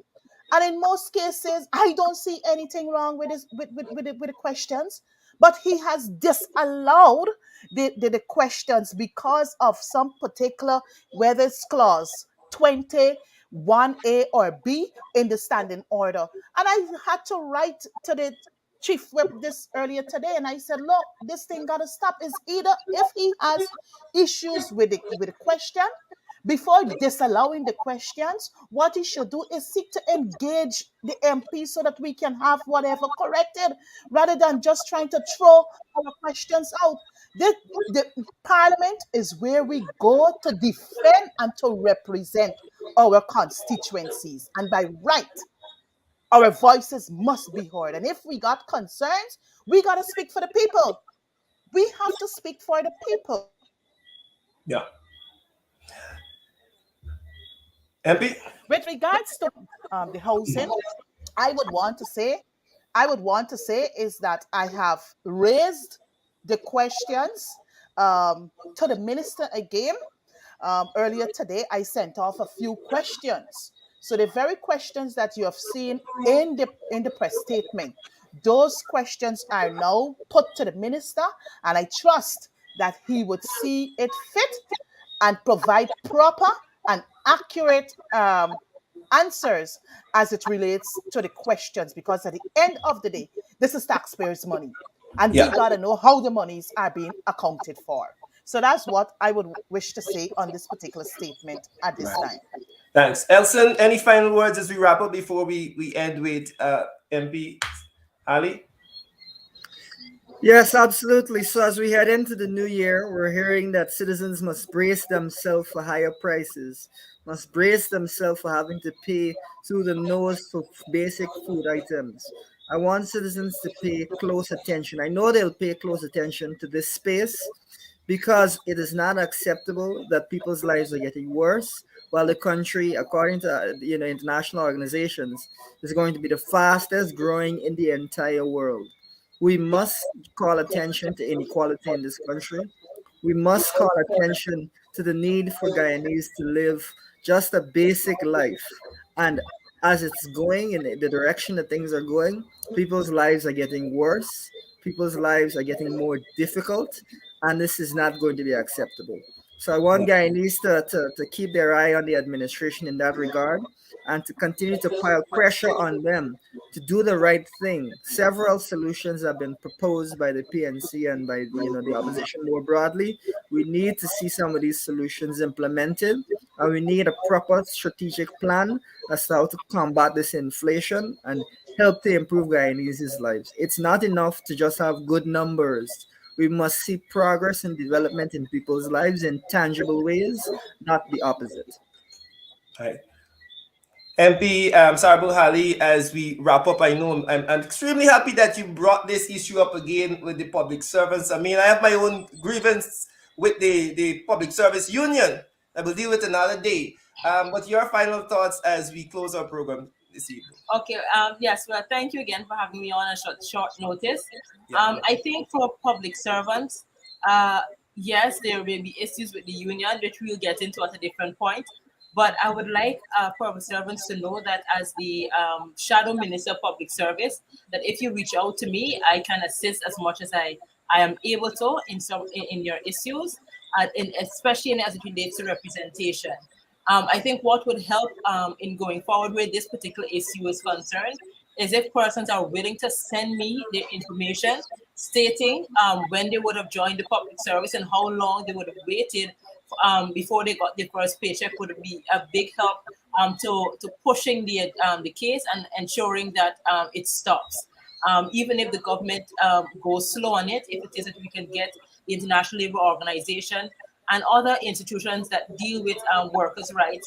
And in most cases, I don't see anything wrong with this with the questions, but he has disallowed the questions because of some particular, whether it's clause 21A or B in the standing order. And I had to write to the Chief Whip this earlier today, and I said, look, this thing gotta stop. Is either if he has issues with the question, before disallowing the questions, what he should do is seek to engage the MP so that we can have whatever corrected, rather than just trying to throw our questions out. The Parliament is where we go to defend and to represent our constituencies, and by right, our voices must be heard. And if we got concerns, we got to speak for the people. We have to speak for the people. Yeah. MP? With regards to the housing, I would want to say, is that I have raised the questions to the minister again. Earlier today, I sent off a few questions. So the very questions that you have seen in the press statement, those questions are now put to the minister, and I trust that he would see it fit and provide proper and accurate answers as it relates to the questions, because at the end of the day, this is taxpayers' money, and we Yeah. got to know how the monies are being accounted for. So that's what I would wish to say on this particular statement at this Right. time. Thanks. Elson, any final words as we wrap up before we end with MP Ali? Yes, absolutely. So as we head into the new year, we're hearing that citizens must brace themselves for higher prices, must brace themselves for having to pay through the nose for basic food items. I want citizens to pay close attention. I know they'll pay close attention to this space because it is not acceptable that people's lives are getting worse while the country, according to international organizations, is going to be the fastest growing in the entire world. We must call attention to inequality in this country. We must call attention to the need for Guyanese to live just a basic life. And as it's going in the direction that things are going, people's lives are getting worse, people's lives are getting more difficult, and this is not going to be acceptable. So I want Guyanese to keep their eye on the administration in that regard and to continue to pile pressure on them to do the right thing. Several solutions have been proposed by the PNC and by the opposition more broadly. We need to see some of these solutions implemented, and we need a proper strategic plan as to how to combat this inflation and help to improve Guyanese's lives. It's not enough to just have good numbers. We must see progress and development in people's lives in tangible ways, not the opposite. Right. MP Sarbul Hali, as we wrap up, I know I'm extremely happy that you brought this issue up again with the public servants. I mean, I have my own grievance with the public service union. I will deal with another day. But your final thoughts as we close our program this evening? Okay. Yes. Well, thank you again for having me on a short notice. Yeah. I think for public servants, yes, there may be issues with the union, which we'll get into at a different point. But I would like public servants to know that as the shadow minister of public service, that if you reach out to me, I can assist as much as I am able to in your issues, especially as it relates to representation. I think what would help in going forward where this particular issue is concerned is if persons are willing to send me their information stating when they would have joined the public service and how long they would have waited before they got their first paycheck would be a big help to pushing the case and ensuring that it stops. Even if the government goes slow on it, if it is that we can get the International Labour Organization and other institutions that deal with workers' rights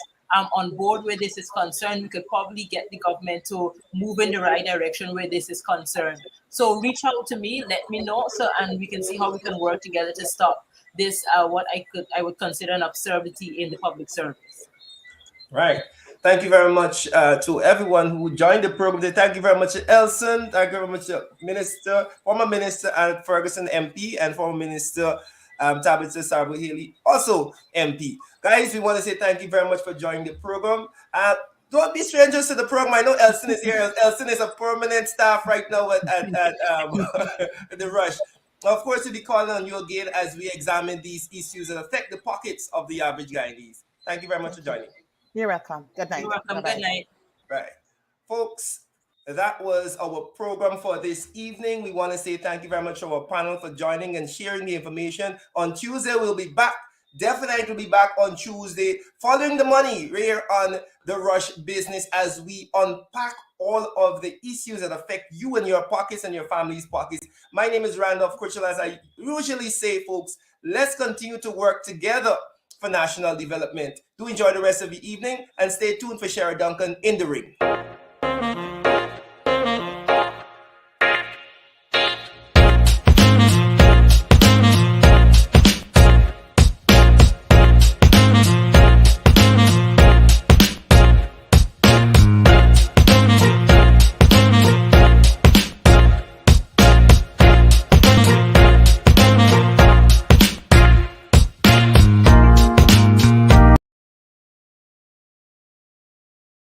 on board where this is concerned, we could probably get the government to move in the right direction where this is concerned. So reach out to me, let me know, and we can see how we can work together to stop this, what I would consider an absurdity in the public service. Right. Thank you very much to everyone who joined the program today. Thank you very much to Elson. Thank you very much to Minister, former Minister Ferguson MP, and former Minister Tabitha Sarbo Haley, also MP. Guys, we want to say thank you very much for joining the program. Don't be strangers to the program. I know Elson is here. Elson is a permanent staff right now at the Rush. Of course, we'll be calling on you again as we examine these issues that affect the pockets of the average Guyanese. Thank you very much for joining. You're welcome. Good night. You're welcome. Bye-bye. Good night. Right. Folks, That was our program for this evening. We want to say thank you very much to our panel for joining and sharing the information. On Tuesday, we'll be back. Definitely be back on Tuesday, following the money here on The Rush Business as we unpack all of the issues that affect you and your pockets and your family's pockets. My name is Randolph Critchell. As I usually say, folks, let's continue to work together for national development. Do enjoy the rest of the evening and stay tuned for Sherry Duncan in the ring.